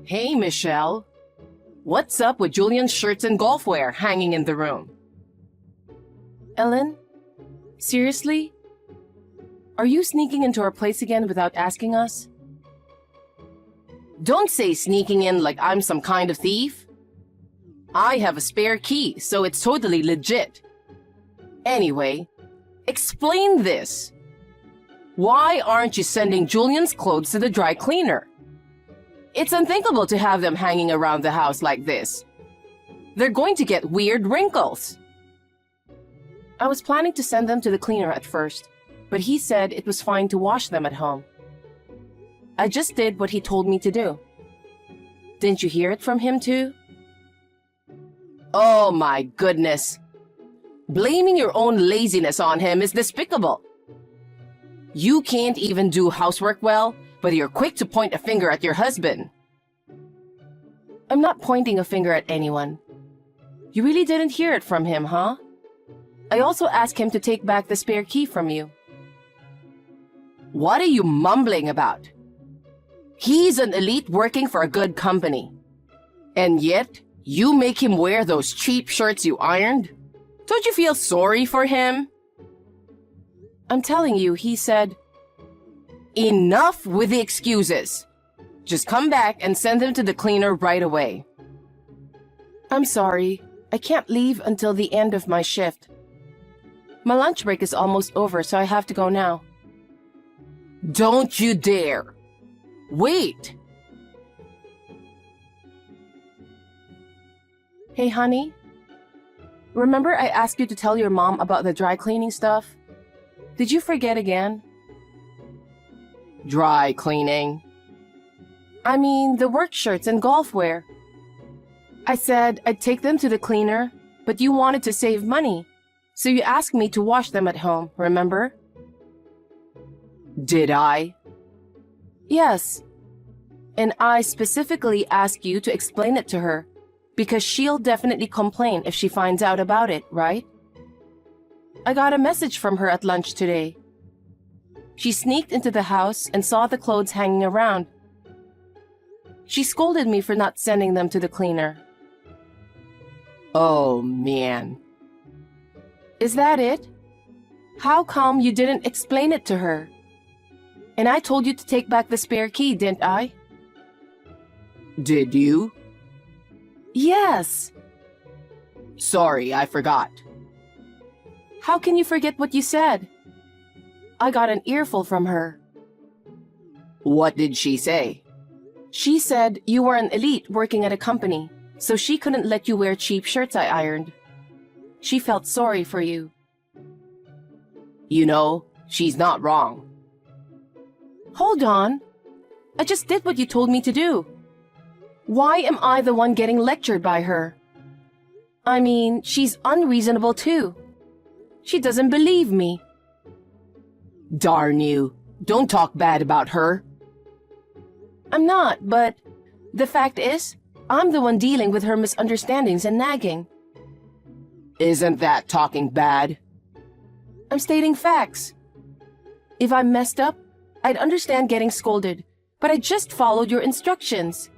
Hey, Michelle. What's up with Julian's shirts and golf wear hanging in the room? Ellen? Seriously? Are you sneaking into our place again without asking us? Don't say sneaking in like I'm some kind of thief. I have a spare key, so it's totally legit. Anyway, explain this. Why aren't you sending Julian's clothes to the dry cleaner? It's unthinkable to have them hanging around the house like this. They're going to get weird wrinkles. I was planning to send them to the cleaner at first, but he said it was fine to wash them at home. I just did what he told me to do. Didn't you hear it from him too? Oh my goodness. Blaming your own laziness on him is despicable. You can't even do housework well, but you're quick to point a finger at your husband. I'm not pointing a finger at anyone. You really didn't hear it from him, huh? I also asked him to take back the spare key from you. What are you mumbling about? He's an elite working for a good company. And yet, you make him wear those cheap shirts you ironed? Don't you feel sorry for him? I'm telling you, he said, Enough with the excuses. Just come back and send them to the cleaner right away. I'm sorry. I can't leave until the end of my shift. My lunch break is almost over, so I have to go now. Don't you dare. Wait. Hey, honey. Remember I asked you to tell your mom about the dry cleaning stuff? Did you forget again? Dry cleaning? I mean, the work shirts and golf wear. I said I'd take them to the cleaner, but you wanted to save money. So you asked me to wash them at home, remember? Did I? Yes. And I specifically asked you to explain it to her, because she'll definitely complain if she finds out about it, right? I got a message from her at lunch today. She sneaked into the house and saw the clothes hanging around. She scolded me for not sending them to the cleaner. Oh, man. Is that it? How come you didn't explain it to her? And I told you to take back the spare key, didn't I? Did you? Yes. Sorry, I forgot. How can you forget what you said? I got an earful from her. What did she say? She said you were an elite working at a company, so she couldn't let you wear cheap shirts I ironed. She felt sorry for you. You know, she's not wrong. Hold on. I just did what you told me to do. Why am I the one getting lectured by her? I mean, she's unreasonable too. She doesn't believe me. Darn you. Don't talk bad about her. I'm not, but the fact is, I'm the one dealing with her misunderstandings and nagging. Isn't that talking bad? I'm stating facts. If I messed up, I'd understand getting scolded, but I just followed your instructions.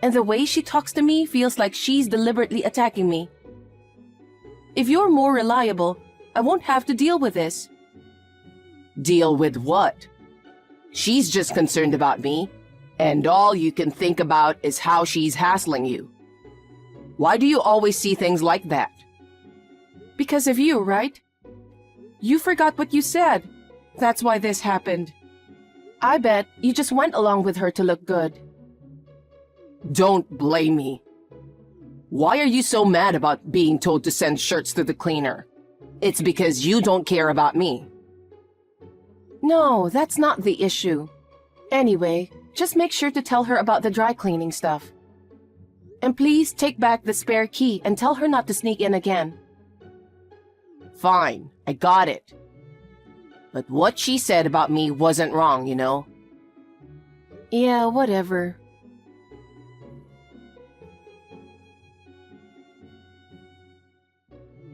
And the way she talks to me feels like she's deliberately attacking me. If you're more reliable, I won't have to deal with this. Deal with what? She's just concerned about me, and all you can think about is how she's hassling you. Why do you always see things like that? Because of you, right? You forgot what you said. That's why this happened. I bet you just went along with her to look good. Don't blame me. Why are you so mad about being told to send shirts to the cleaner? It's because you don't care about me. No, that's not the issue. Anyway, just make sure to tell her about the dry cleaning stuff. And please take back the spare key and tell her not to sneak in again. Fine, I got it. But what she said about me wasn't wrong, you know? Yeah, whatever.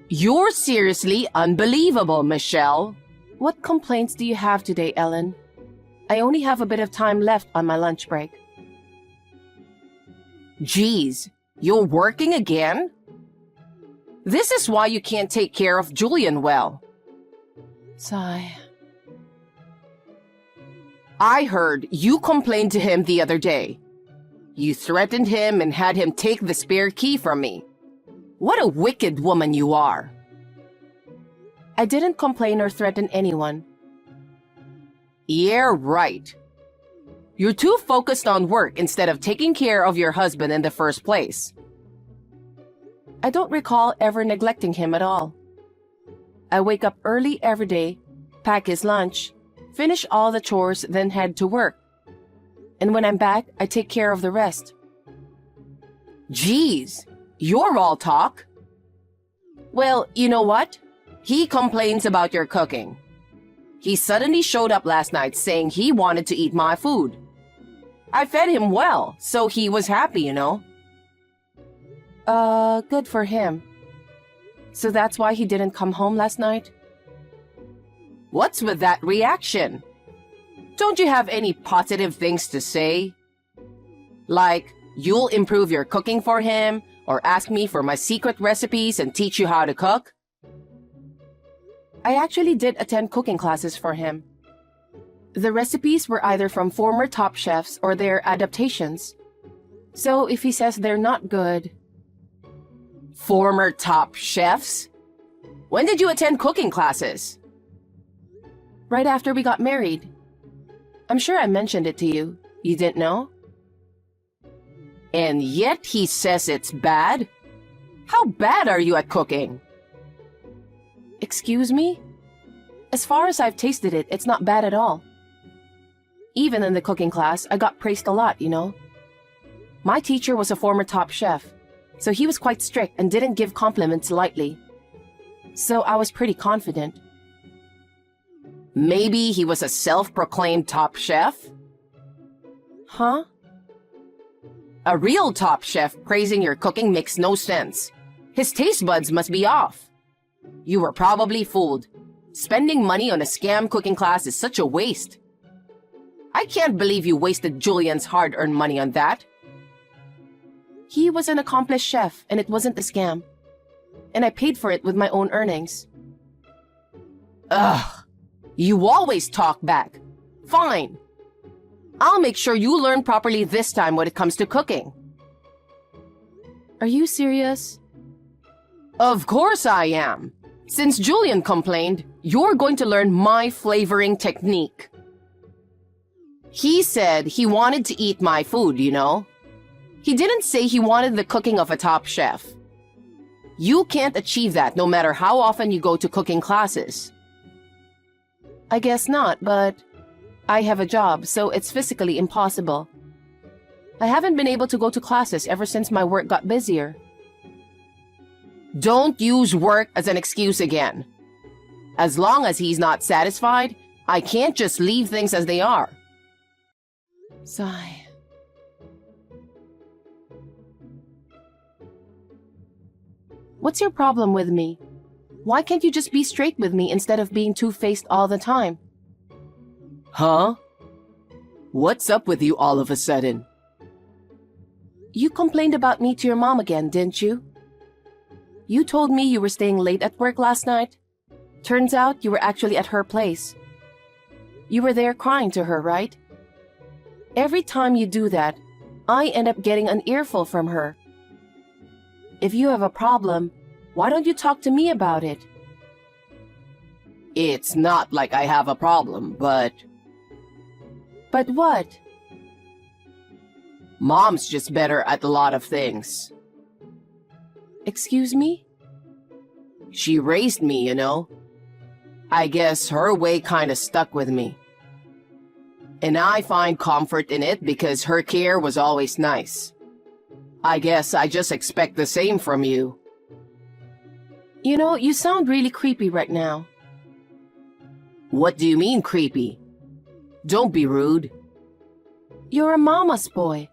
You're seriously unbelievable, Michelle. What complaints do you have today, Ellen? I only have a bit of time left on my lunch break. Geez, you're working again? This is why you can't take care of Julian well. Sigh. I heard you complained to him the other day. You threatened him and had him take the spare key from me. What a wicked woman you are. I didn't complain or threaten anyone. Yeah, right. You're too focused on work instead of taking care of your husband in the first place. I don't recall ever neglecting him at all. I wake up early every day, pack his lunch, finish all the chores, then head to work. And when I'm back, I take care of the rest. Geez, you're all talk. Well, you know what? He complains about your cooking. He suddenly showed up last night saying he wanted to eat my food. I fed him well, so he was happy, you know. Good for him. So that's why he didn't come home last night? What's with that reaction? Don't you have any positive things to say? Like, you'll improve your cooking for him, or ask me for my secret recipes and teach you how to cook? I actually did attend cooking classes for him. The recipes were either from former top chefs or their adaptations. So if he says they're not good... Former top chefs? When did you attend cooking classes? Right after we got married. I'm sure I mentioned it to you. You didn't know? And yet he says it's bad? How bad are you at cooking? Excuse me? As far as I've tasted it, it's not bad at all. Even in the cooking class, I got praised a lot, you know. My teacher was a former top chef, so he was quite strict and didn't give compliments lightly. So I was pretty confident. Maybe he was a self-proclaimed top chef? Huh? A real top chef praising your cooking makes no sense. His taste buds must be off. You were probably fooled. Spending money on a scam cooking class is such a waste. I can't believe you wasted Julian's hard-earned money on that. He was an accomplished chef, and it wasn't a scam. And I paid for it with my own earnings. Ugh. You always talk back. Fine. I'll make sure you learn properly this time when it comes to cooking. Are you serious? Of course I am. Since Julian complained, you're going to learn my flavoring technique. He said he wanted to eat my food, you know. He didn't say he wanted the cooking of a top chef. You can't achieve that no matter how often you go to cooking classes. I guess not, but I have a job, so it's physically impossible. I haven't been able to go to classes ever since my work got busier. Don't use work as an excuse again. As long as he's not satisfied, I can't just leave things as they are. Sigh. What's your problem with me? Why can't you just be straight with me instead of being two-faced all the time? Huh? What's up with you all of a sudden? You complained about me to your mom again, didn't you? You told me you were staying late at work last night. Turns out you were actually at her place. You were there crying to her, right? Every time you do that, I end up getting an earful from her. If you have a problem, why don't you talk to me about it? It's not like I have a problem, but... But what? Mom's just better at a lot of things. Excuse me? She raised me, you know. I guess her way kinda stuck with me. And I find comfort in it because her care was always nice. I guess I just expect the same from you. You know, you sound really creepy right now. What do you mean, creepy? Don't be rude. You're a mama's boy.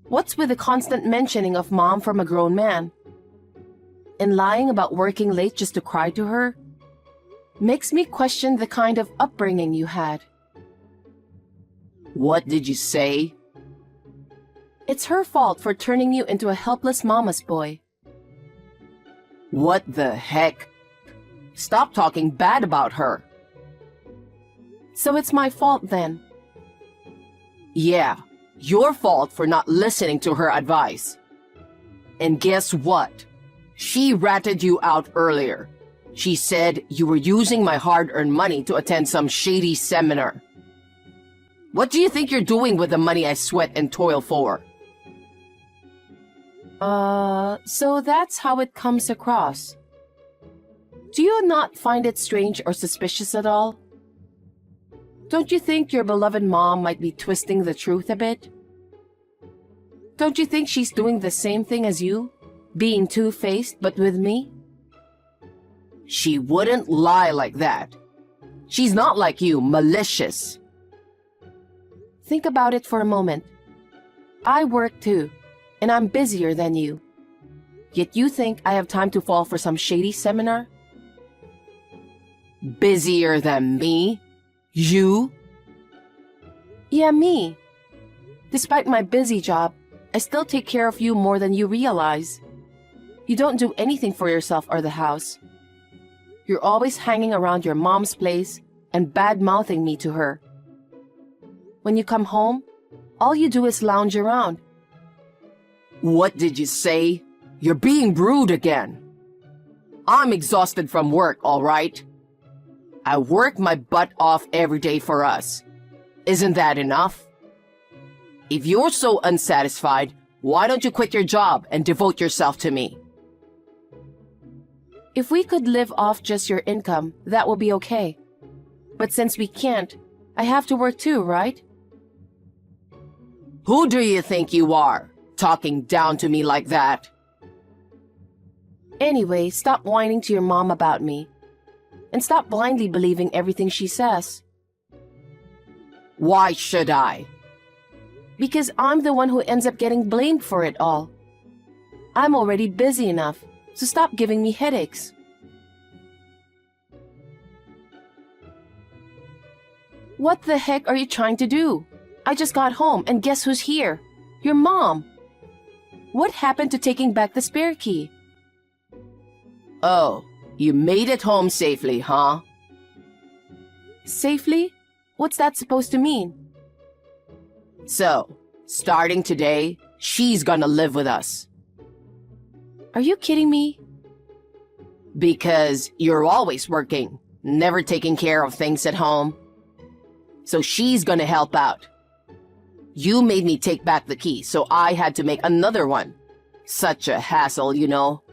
What's with the constant mentioning of mom from a grown man? And lying about working late just to cry to her? Makes me question the kind of upbringing you had. What did you say? It's her fault for turning you into a helpless mama's boy. What the heck? Stop talking bad about her. So it's my fault then. Yeah, your fault for not listening to her advice. And guess what? She ratted you out earlier. She said you were using my hard-earned money to attend some shady seminar. What do you think you're doing with the money I sweat and toil for? So that's how it comes across. Do you not find it strange or suspicious at all? Don't you think your beloved mom might be twisting the truth a bit? Don't you think she's doing the same thing as you? Being two-faced, but with me? She wouldn't lie like that. She's not like you, malicious. Think about it for a moment. I work too, and I'm busier than you. Yet you think I have time to fall for some shady seminar? Busier than me? You? Yeah, me. Despite my busy job, I still take care of you more than you realize. You don't do anything for yourself or the house. You're always hanging around your mom's place and bad-mouthing me to her. When you come home, all you do is lounge around. What did you say? You're being rude again. I'm exhausted from work, all right? I work my butt off every day for us. Isn't that enough? If you're so unsatisfied, why don't you quit your job and devote yourself to me? If we could live off just your income, that will be okay. But since we can't, I have to work too, right? Who do you think you are, talking down to me like that? Anyway, stop whining to your mom about me. And stop blindly believing everything she says. Why should I? Because I'm the one who ends up getting blamed for it all. I'm already busy enough, so stop giving me headaches. What the heck are you trying to do? I just got home and guess who's here? Your mom. What happened to taking back the spare key? Oh, you made it home safely, huh? Safely? What's that supposed to mean? So, starting today, she's gonna live with us. Are you kidding me? Because you're always working, never taking care of things at home. So she's gonna help out. You made me take back the key, so I had to make another one. Such a hassle, you know.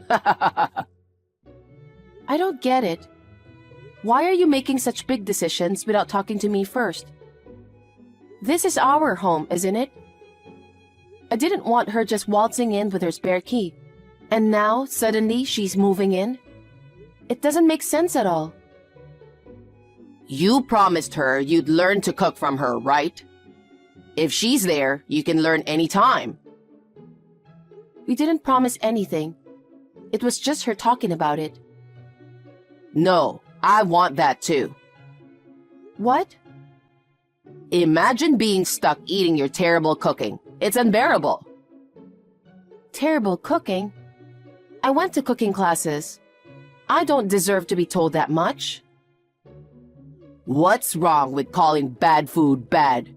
I don't get it. Why are you making such big decisions without talking to me first? This is our home, isn't it? I didn't want her just waltzing in with her spare key. And now, suddenly, she's moving in? It doesn't make sense at all. You promised her you'd learn to cook from her, right? If she's there, you can learn anytime. We didn't promise anything. It was just her talking about it. No, I want that too. What? Imagine being stuck eating your terrible cooking. It's unbearable. Terrible cooking? I went to cooking classes. I don't deserve to be told that much. What's wrong with calling bad food bad?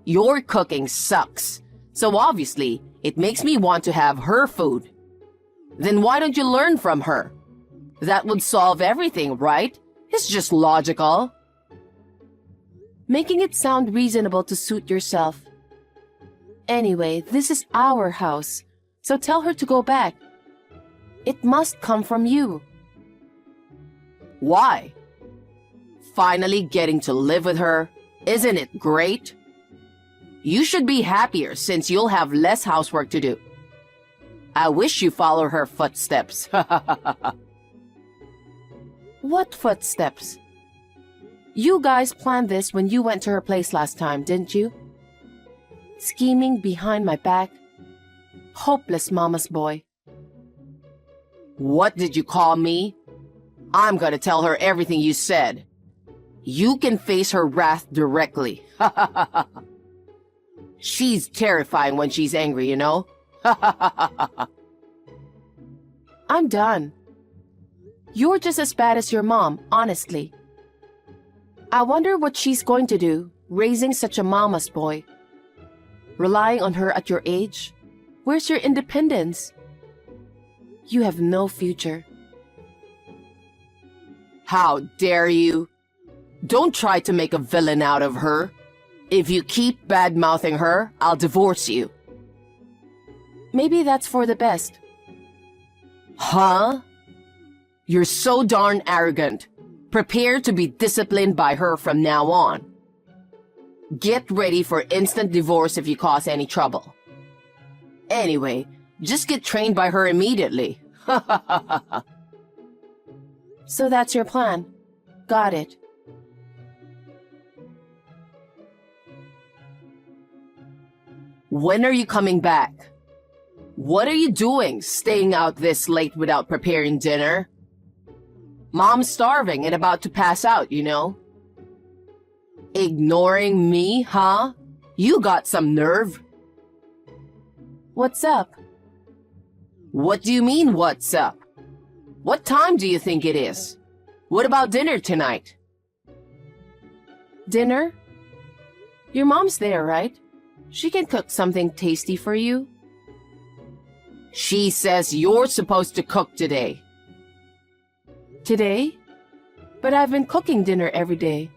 Your cooking sucks, so obviously it makes me want to have her food. Then why don't you learn from her? That would solve everything, right? It's just logical. Making it sound reasonable to suit yourself. Anyway, this is our house, so tell her to go back. It must come from you. Why? Finally getting to live with her. Isn't it great? You should be happier since you'll have less housework to do. I wish you follow her footsteps. What footsteps? You guys planned this when you went to her place last time, didn't you? Scheming behind my back. Hopeless mama's boy. What did you call me? I'm gonna tell her everything you said. You can face her wrath directly. She's terrifying when she's angry, you know? I'm done. You're just as bad as your mom, honestly. I wonder what she's going to do, raising such a mama's boy. Relying on her at your age? Where's your independence? You have no future. How dare you? Don't try to make a villain out of her. If you keep bad-mouthing her, I'll divorce you. Maybe that's for the best. Huh? You're so darn arrogant. Prepare to be disciplined by her from now on. Get ready for instant divorce if you cause any trouble. Anyway, just get trained by her immediately. So that's your plan. Got it. When are you coming back? What are you doing, staying out this late without preparing dinner? Mom's starving and about to pass out, you know. Ignoring me, huh? You got some nerve. What's up? What do you mean, what's up? What time do you think it is? What about dinner tonight? Dinner? Your mom's there, right? She can cook something tasty for you. She says you're supposed to cook today. Today? But I've been cooking dinner every day.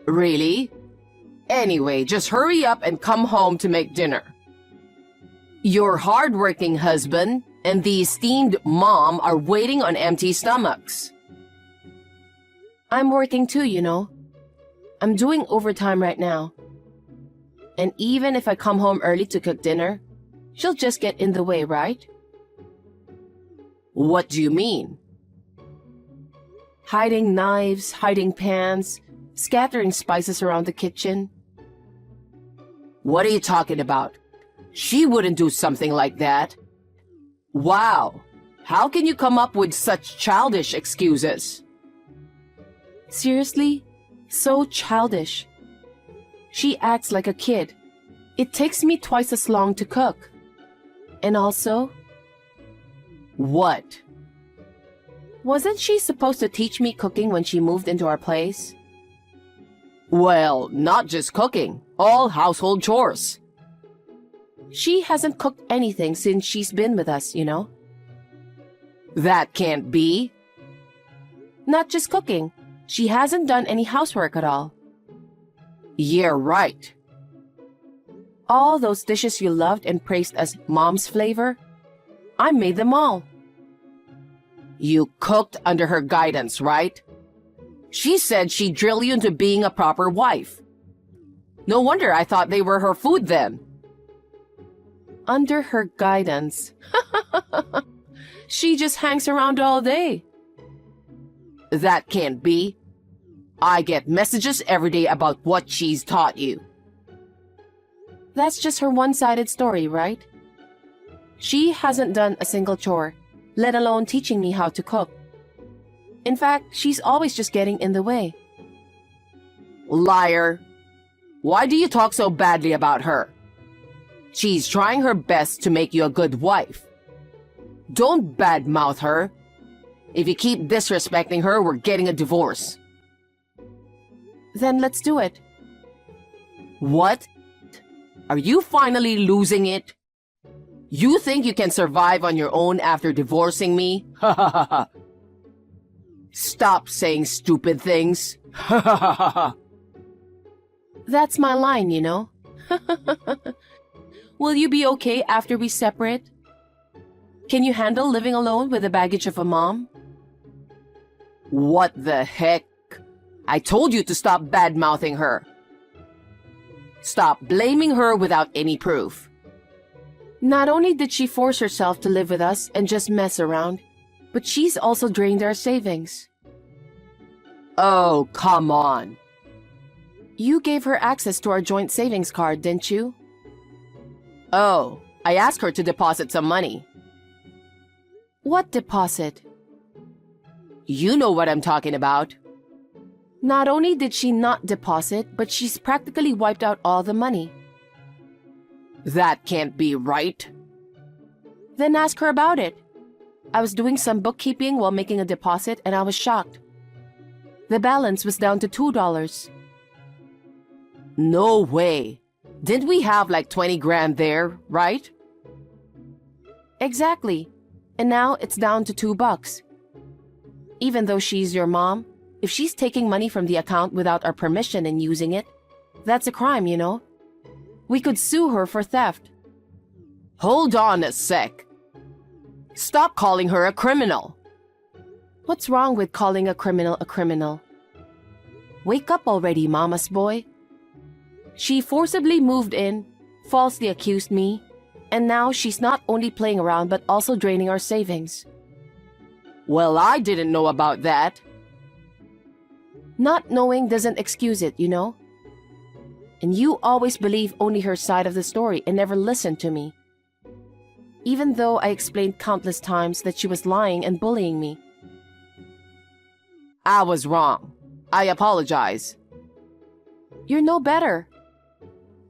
Really? Anyway, just hurry up and come home to make dinner. Your hardworking husband and the esteemed mom are waiting on empty stomachs. I'm working too, you know. I'm doing overtime right now. And even if I come home early to cook dinner, she'll just get in the way, right? What do you mean? Hiding knives, hiding pans, scattering spices around the kitchen. What are you talking about? She wouldn't do something like that. Wow, how can you come up with such childish excuses? Seriously? So childish. She acts like a kid. It takes me twice as long to cook. And also... What? Wasn't she supposed to teach me cooking when she moved into our place? Well, not just cooking, all household chores. She hasn't cooked anything since she's been with us, you know? That can't be. Not just cooking. She hasn't done any housework at all. Yeah, right. All those dishes you loved and praised as mom's flavor, I made them all. You cooked under her guidance, right? She said she'd drill you into being a proper wife. No wonder I thought they were her food then. Under her guidance. She just hangs around all day. That can't be. I get messages every day about what she's taught you. That's just her one-sided story, right? She hasn't done a single chore, let alone teaching me how to cook. In fact, she's always just getting in the way. Liar. Why do you talk so badly about her? She's trying her best to make you a good wife. Don't badmouth her. If you keep disrespecting her, we're getting a divorce. Then let's do it. What? Are you finally losing it? You think you can survive on your own after divorcing me? Ha ha ha ha. Stop saying stupid things. Ha ha ha ha ha. That's my line, you know. Will you be okay after we separate? Can you handle living alone with the baggage of a mom? What the heck? I told you to stop bad-mouthing her. Stop blaming her without any proof. Not only did she force herself to live with us and just mess around, but she's also drained our savings. Oh, come on. You gave her access to our joint savings card, didn't you? Oh, I asked her to deposit some money. What deposit? You know what I'm talking about. Not only did she not deposit, but she's practically wiped out all the money. That can't be right. Then ask her about it. I was doing some bookkeeping while making a deposit and I was shocked. The balance was down to $2. No way. Didn't we have like 20 grand there, right? Exactly. And now it's down to $2. Even though she's your mom, if she's taking money from the account without our permission and using it, that's a crime, you know? We could sue her for theft. Hold on a sec. Stop calling her a criminal. What's wrong with calling a criminal a criminal? Wake up already, mama's boy. She forcibly moved in, falsely accused me, and now she's not only playing around but also draining our savings. Well, I didn't know about that. Not knowing doesn't excuse it, you know? And you always believe only her side of the story and never listen to me. Even though I explained countless times that she was lying and bullying me. I was wrong. I apologize. You're no better.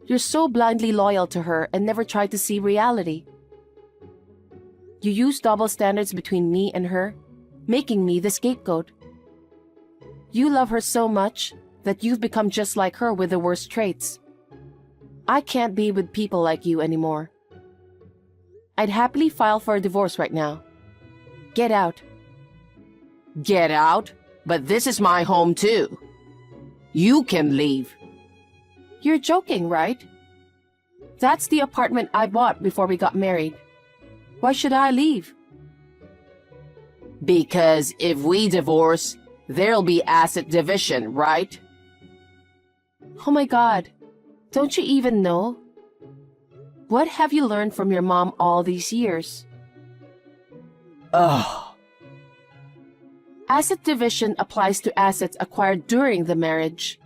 You're so blindly loyal to her and never tried to see reality. You use double standards between me and her, making me the scapegoat. You love her so much that you've become just like her with the worst traits. I can't be with people like you anymore. I'd happily file for a divorce right now. Get out. Get out? But this is my home too. You can leave. You're joking, right? That's the apartment I bought before we got married. Why should I leave? Because if we divorce, there'll be asset division, right? Oh my God. Don't you even know? What have you learned from your mom all these years? Ugh. Asset division applies to assets acquired during the marriage.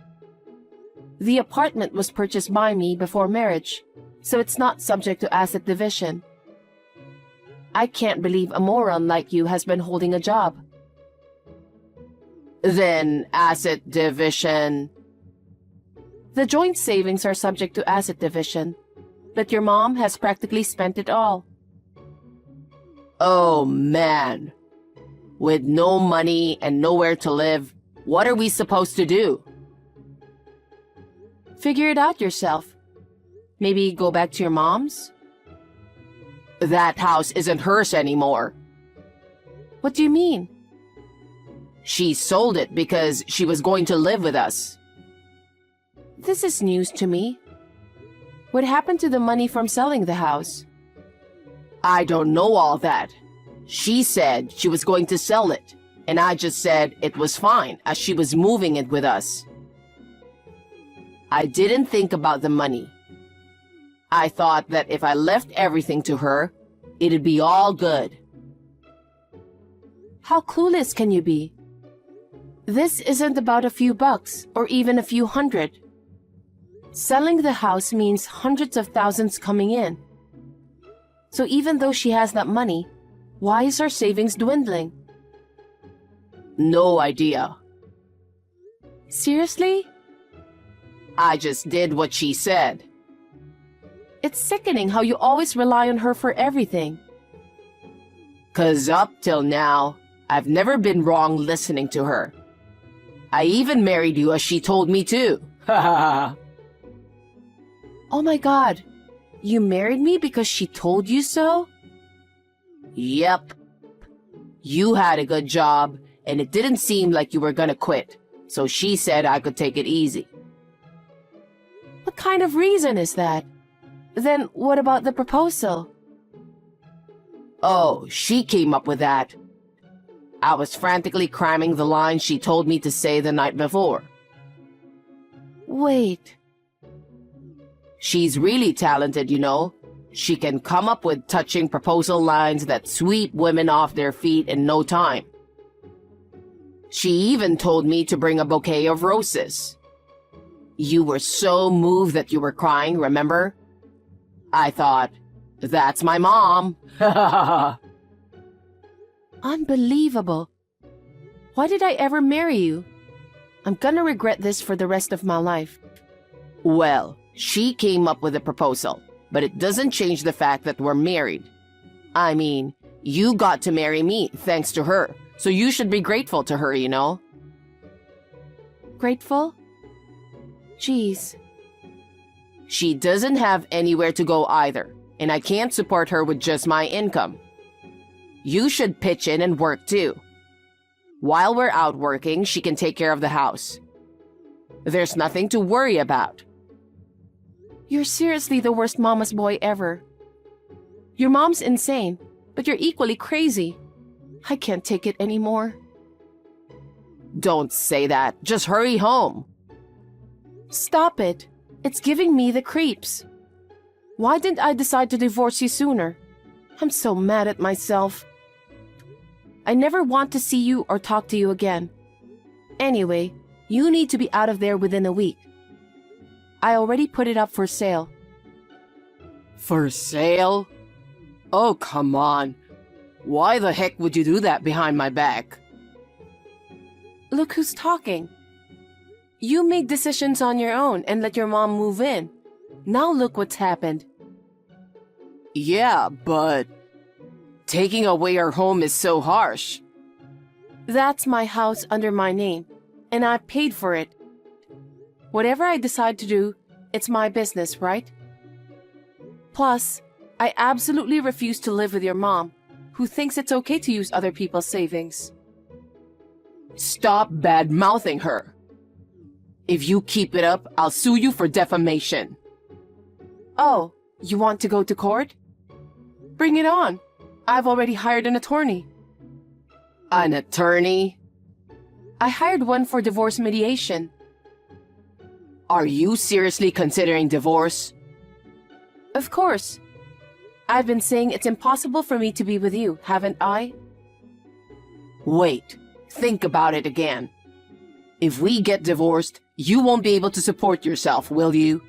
The apartment was purchased by me before marriage, so it's not subject to asset division. I can't believe a moron like you has been holding a job. Then asset division. The joint savings are subject to asset division, but your mom has practically spent it all. Oh man. With no money and nowhere to live, what are we supposed to do? Figure it out yourself. Maybe go back to your mom's? That house isn't hers anymore. What do you mean? She sold it because she was going to live with us. This is news to me. What happened to the money from selling the house? I don't know all that. She said she was going to sell it, and I just said it was fine as she was moving it with us. I didn't think about the money. I thought that if I left everything to her, it'd be all good. How clueless can you be? This isn't about a few bucks or even a few hundred. Selling the house means hundreds of thousands coming in. So even though she has that money, why is her savings dwindling? No idea. Seriously? I just did what she said. It's sickening how you always rely on her for everything. 'Cause up till now, I've never been wrong listening to her. I even married you as she told me to. Ha ha ha. Oh my God. You married me because she told you so? Yep. You had a good job, and it didn't seem like you were gonna quit, so she said I could take it easy. What kind of reason is that? Then what about the proposal? Oh, she came up with that. I was frantically cramming the lines she told me to say the night before. Wait. She's really talented, you know. She can come up with touching proposal lines that sweep women off their feet in no time. She even told me to bring a bouquet of roses. You were so moved that you were crying, remember? I thought, that's my mom. Unbelievable. Why did I ever marry you? I'm gonna regret this for the rest of my life. Well, she came up with a proposal, but it doesn't change the fact that we're married. I mean, you got to marry me thanks to her, so you should be grateful to her, you know? Grateful? Jeez. She doesn't have anywhere to go either, and I can't support her with just my income. You should pitch in and work too. While we're out working, she can take care of the house. There's nothing to worry about. You're seriously the worst mama's boy ever. Your mom's insane, but you're equally crazy. I can't take it anymore. Don't say that. Just hurry home. Stop it. It's giving me the creeps. Why didn't I decide to divorce you sooner? I'm so mad at myself. I never want to see you or talk to you again. Anyway, you need to be out of there within a week. I already put it up for sale. For sale? Oh, come on. Why the heck would you do that behind my back? Look who's talking. You made decisions on your own and let your mom move in. Now look what's happened. Yeah, but taking away our home is so harsh. That's my house under my name, and I paid for it. Whatever I decide to do, it's my business, right? Plus, I absolutely refuse to live with your mom, who thinks it's okay to use other people's savings. Stop bad-mouthing her. If you keep it up, I'll sue you for defamation. Oh, you want to go to court? Bring it on. I've already hired an attorney. An attorney? I hired one for divorce mediation. Are you seriously considering divorce? Of course. I've been saying it's impossible for me to be with you, haven't I? Wait, think about it again. If we get divorced, you won't be able to support yourself, will you?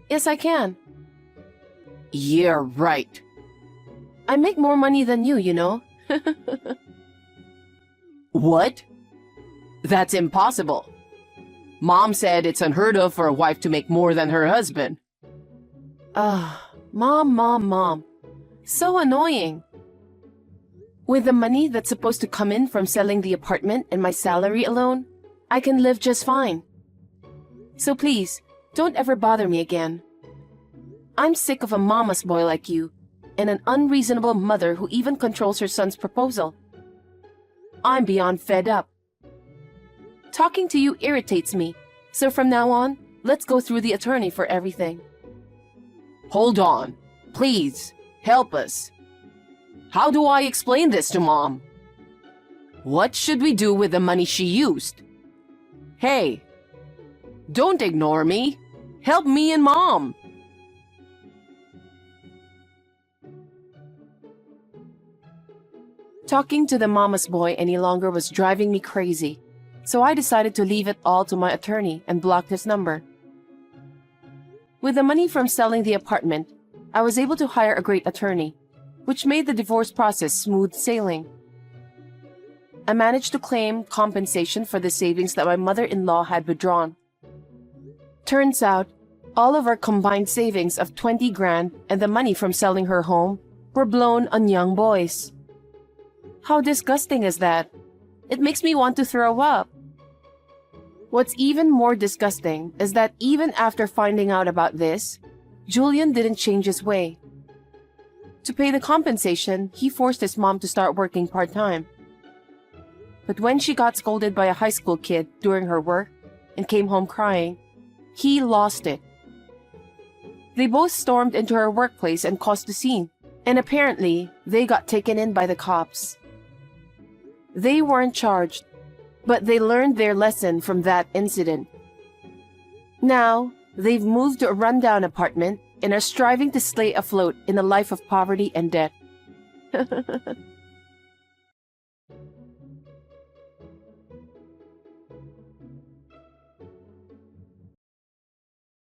Yes, I can. Yeah, right. I make more money than you know. What? That's impossible. Mom said it's unheard of for a wife to make more than her husband. Mom. So annoying. With the money that's supposed to come in from selling the apartment and my salary alone, I can live just fine. So please, don't ever bother me again. I'm sick of a mama's boy like you, and an unreasonable mother who even controls her son's proposal. I'm beyond fed up. Talking to you irritates me, so from now on, let's go through the attorney for everything. Hold on. Please, help us. How do I explain this to Mom? What should we do with the money she used? Hey, don't ignore me. Help me and Mom. Talking to the mama's boy any longer was driving me crazy, so I decided to leave it all to my attorney and blocked his number. With the money from selling the apartment, I was able to hire a great attorney, which made the divorce process smooth sailing. I managed to claim compensation for the savings that my mother-in-law had withdrawn. Turns out, all of our combined savings of 20 grand and the money from selling her home were blown on young boys. How disgusting is that? It makes me want to throw up. What's even more disgusting is that even after finding out about this, Julian didn't change his way. To pay the compensation, he forced his mom to start working part-time. But when she got scolded by a high school kid during her work and came home crying, he lost it. They both stormed into her workplace and caused a scene, and apparently they got taken in by the cops. They weren't charged, but they learned their lesson from that incident. Now, they've moved to a rundown apartment and are striving to stay afloat in a life of poverty and debt.